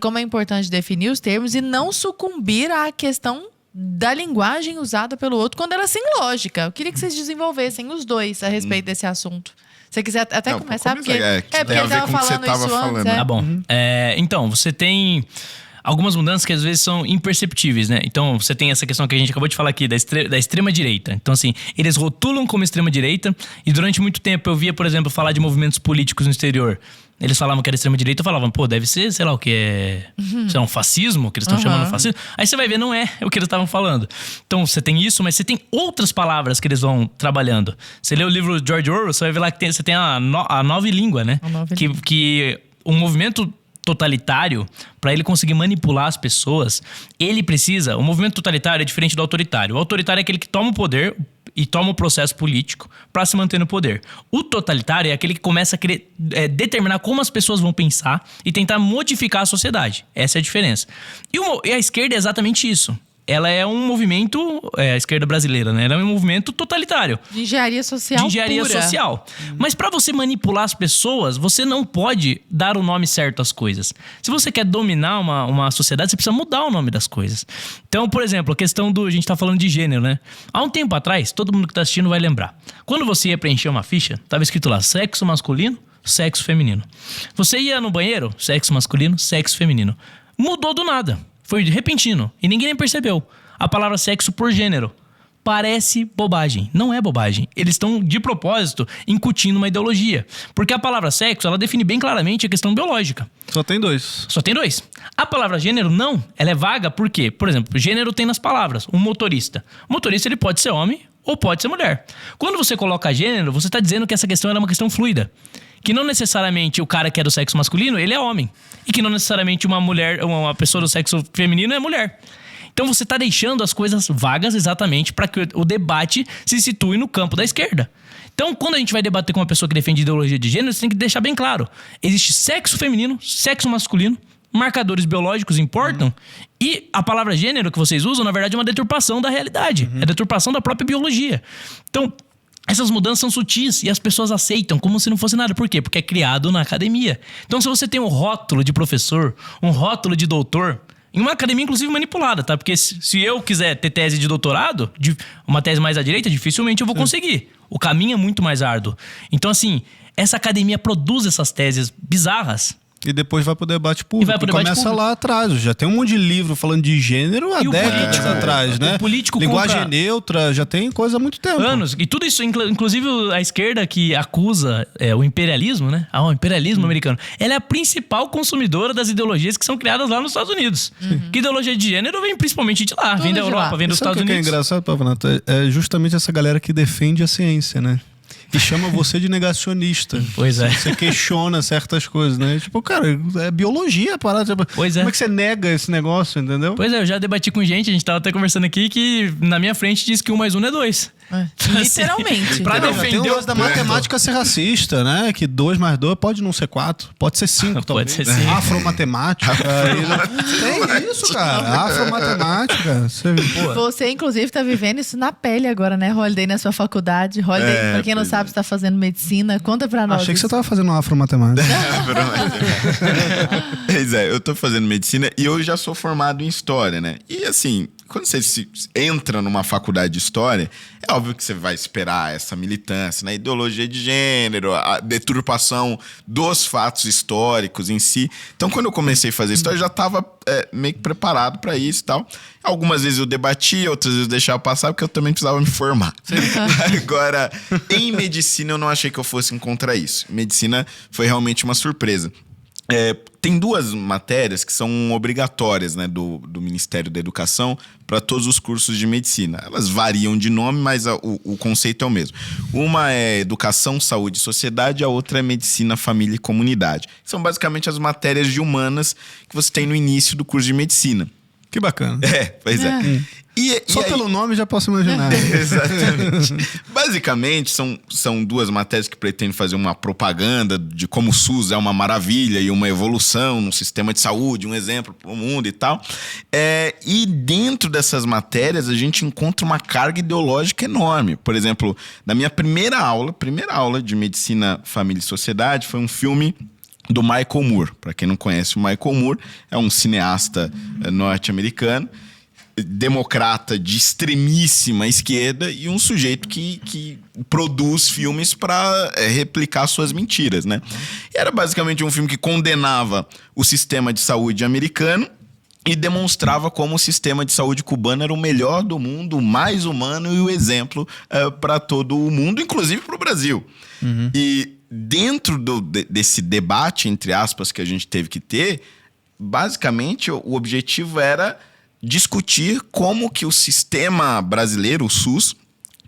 como é importante definir os termos e não sucumbir à questão da linguagem usada pelo outro quando ela é sem lógica. Eu queria que vocês desenvolvessem os dois a respeito desse assunto. Se você quiser até começar, porque tem a ver com o que você estava falando. Né? Tá bom. Então, você tem algumas mudanças que às vezes são imperceptíveis, né? Então, você tem essa questão que a gente acabou de falar aqui, da extrema-direita. Então, assim, eles rotulam como extrema-direita e durante muito tempo eu via, por exemplo, falar de movimentos políticos no exterior. Eles falavam que era extrema-direita, eu falava, pô, deve ser, sei lá, o que é... Sei lá, um fascismo, que eles estão chamando de fascismo. Aí você vai ver, não é o que eles estavam falando. Então, você tem isso, mas você tem outras palavras que eles vão trabalhando. Você lê o livro de George Orwell, você vai ver lá que você tem a nova língua, né? Que um movimento totalitário, para ele conseguir manipular as pessoas, ele precisa... O movimento totalitário é diferente do autoritário. O autoritário é aquele que toma o poder e toma o processo político para se manter no poder. O totalitário é aquele que começa a querer determinar como as pessoas vão pensar e tentar modificar a sociedade. Essa é a diferença. E a esquerda é exatamente isso. Ela é um movimento, a esquerda brasileira, né? Ela é um movimento totalitário. De engenharia social De engenharia pura. social. Mas para você manipular as pessoas, você não pode dar o nome certo às coisas. Se você quer dominar uma sociedade, você precisa mudar o nome das coisas. Então, por exemplo, a questão a gente tá falando de gênero, né? Há um tempo atrás, todo mundo que tá assistindo vai lembrar. Quando você ia preencher uma ficha, tava escrito lá, sexo masculino, sexo feminino. Você ia no banheiro, sexo masculino, sexo feminino. Mudou do nada. Foi repentino. E ninguém nem percebeu. A palavra sexo por gênero. Parece bobagem. Não é bobagem. Eles estão, de propósito, incutindo uma ideologia. Porque a palavra sexo, ela define bem claramente a questão biológica. Só tem dois. Só tem dois. A palavra gênero, não. Ela é vaga por quê? Por exemplo, gênero tem nas palavras. Um motorista. O motorista, ele pode ser homem ou pode ser mulher. Quando você coloca gênero, você está dizendo que essa questão é uma questão fluida. Que não necessariamente o cara que é do sexo masculino, ele é homem. E que não necessariamente uma pessoa do sexo feminino é mulher. Então você está deixando as coisas vagas exatamente para que o debate se situe no campo da esquerda. Então, quando a gente vai debater com uma pessoa que defende ideologia de gênero, você tem que deixar bem claro. Existe sexo feminino, sexo masculino, marcadores biológicos importam, e a palavra gênero que vocês usam, na verdade, é uma deturpação da realidade. É a deturpação da própria biologia. Então, essas mudanças são sutis e as pessoas aceitam como se não fosse nada. Por quê? Porque é criado na academia. Então, se você tem um rótulo de professor, um rótulo de doutor, em uma academia, inclusive, manipulada, tá? Porque se eu quiser ter tese de doutorado, uma tese mais à direita, dificilmente eu vou conseguir. O caminho é muito mais árduo. Então, assim, essa academia produz essas teses bizarras. E depois vai pro debate público. E vai pro debate começa público. lá atrás. Já tem um monte de livro falando de gênero há décadas atrás, né? O político linguagem neutra, já tem coisa há muito tempo. Anos. E tudo isso, inclusive a esquerda que acusa o imperialismo, né? O imperialismo americano. Ela é a principal consumidora das ideologias que são criadas lá nos Estados Unidos. Que ideologia de gênero vem principalmente de lá. Vem da Europa, vem dos Estados Unidos. O que é engraçado, Pavanato, é justamente essa galera que defende a ciência, né? E chama você de negacionista. Pois é. Você questiona certas coisas, né? Tipo, cara, é biologia a parada. Pois é. Como é que você nega esse negócio, entendeu? Pois é, eu já debati com gente, a gente tava até conversando aqui, que na minha frente diz que 1 mais 1 é 2. Literalmente. Pra Tem defender o lance da matemática ser racista, né? Que 2 mais 2 pode não ser 4. Pode ser 5, Pode talvez. ser 5. Afromatemática. Tem isso, cara. Afromatemática. Você, inclusive, tá vivendo isso na pele agora, né, Holiday, na sua faculdade. Holiday, pra quem não sabe, você tá fazendo medicina. Conta pra nós. Achei que você tava fazendo uma afromatemática. Pois é, eu tô fazendo medicina e eu já sou formado em história, né? E assim, quando você entra numa faculdade de história, é óbvio que você vai esperar essa militância, né? Ideologia de gênero, a deturpação dos fatos históricos em si. Então, quando eu comecei a fazer história, eu já estava meio que preparado para isso e tal. Algumas vezes eu debatia, outras vezes eu deixava passar, porque eu também precisava me formar. Agora, em medicina, eu não achei que eu fosse encontrar isso. Medicina foi realmente uma surpresa. Tem 2 matérias que são obrigatórias, né, do Ministério da Educação para todos os cursos de medicina. Elas variam de nome, mas o conceito é o mesmo. Uma é Educação, Saúde e Sociedade, a outra é Medicina, Família e Comunidade. São basicamente as matérias de humanas que você tem no início do curso de medicina. Que bacana. Pois é. Só aí, pelo nome já posso imaginar. Exatamente. Basicamente, são 2 matérias que pretendem fazer uma propaganda de como o SUS é uma maravilha e uma evolução no sistema de saúde, um exemplo para o mundo e tal. E dentro dessas matérias, a gente encontra uma carga ideológica enorme. Por exemplo, na minha primeira aula de Medicina, Família e Sociedade, foi um filme do Michael Moore. Para quem não conhece, o Michael Moore é um cineasta norte-americano, democrata de extremíssima esquerda e um sujeito que produz filmes para replicar suas mentiras, né? E era basicamente um filme que condenava o sistema de saúde americano e demonstrava como o sistema de saúde cubano era o melhor do mundo, o mais humano e o exemplo para todo o mundo, inclusive para o Brasil. E dentro desse debate, entre aspas, que a gente teve que ter, basicamente o objetivo era discutir como que o sistema brasileiro, o SUS,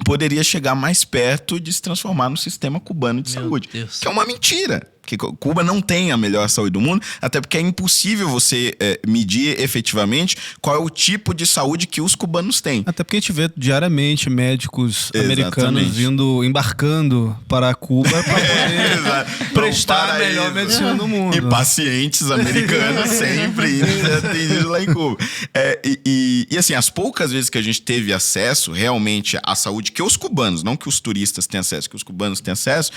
poderia chegar mais perto de se transformar no sistema cubano de saúde. Deus. Que é uma mentira. Que Cuba não tem a melhor saúde do mundo, até porque é impossível você medir efetivamente qual é o tipo de saúde que os cubanos têm. Até porque a gente vê diariamente médicos americanos embarcando para Cuba para poder prestar a melhor medicina do mundo. E pacientes americanos sempre atendidos lá em Cuba. E assim, as poucas vezes que a gente teve acesso realmente à saúde que os cubanos, não que os turistas têm acesso, que os cubanos têm acesso,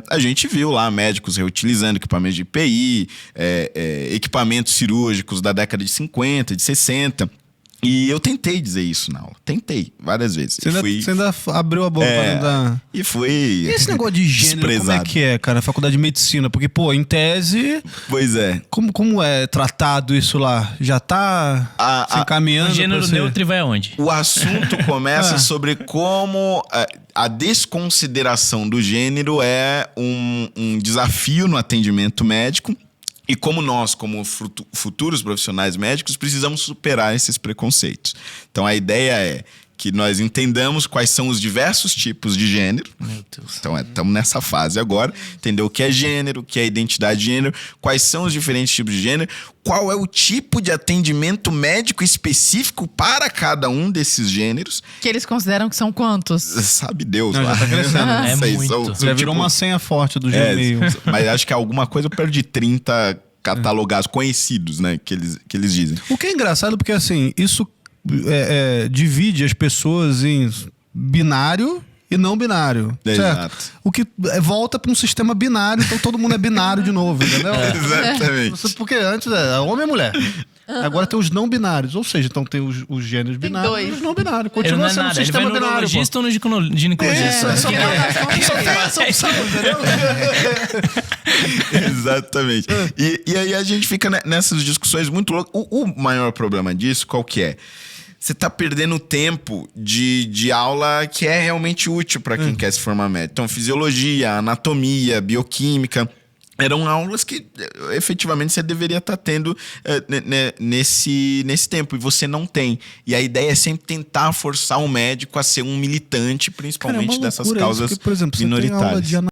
a gente viu lá médicos reutilizando equipamentos de EPI, equipamentos cirúrgicos da década de 50, de 60. E eu tentei dizer isso na aula. Tentei, várias vezes. Você ainda abriu a boca pra dar... E fui E esse negócio de gênero, como é que é, cara? Faculdade de medicina. Porque, pô, em tese... Pois é. Como é tratado isso lá? Já tá se encaminhando? O gênero neutro vai aonde? O assunto começa sobre como a desconsideração do gênero é um desafio no atendimento médico. E como nós, como futuros profissionais médicos, precisamos superar esses preconceitos. Então, a ideia é que nós entendamos quais são os diversos tipos de gênero. Meu Deus. Então, estamos nessa fase agora. Entender o que é gênero, o que é identidade de gênero, quais são os diferentes tipos de gênero, qual é o tipo de atendimento médico específico para cada um desses gêneros. Que eles consideram que são quantos? Sabe Deus Não, lá. já tá crescendo. É Sei, muito. Já virou uma senha forte do Gmail. Mas acho que alguma coisa perto de 30 catalogados conhecidos, né? Que eles dizem. O que é engraçado, porque assim, isso divide as pessoas em binário e não binário. Exato. Certo? O que volta para um sistema binário, então todo mundo é binário de novo, entendeu? Exatamente. Porque antes era homem e mulher. Agora tem os não binários, ou seja, então tem os gêneros Tem binários dois. e os não binários. Ele Continua não é sendo um nada. Ele vai sistema no binário. urologista ou no ginecologista? Só tem essa opção, entendeu? Exatamente. E aí a gente fica nessas discussões muito loucas. O maior problema disso, qual que é? Você tá perdendo tempo de aula que é realmente útil para quem quer se formar médico. Então, fisiologia, anatomia, bioquímica... Eram aulas que efetivamente você deveria estar tendo nesse tempo, e você não tem. E a ideia é sempre tentar forçar o médico a ser um militante, principalmente dessas causas porque, por exemplo, minoritárias. Você tem aula de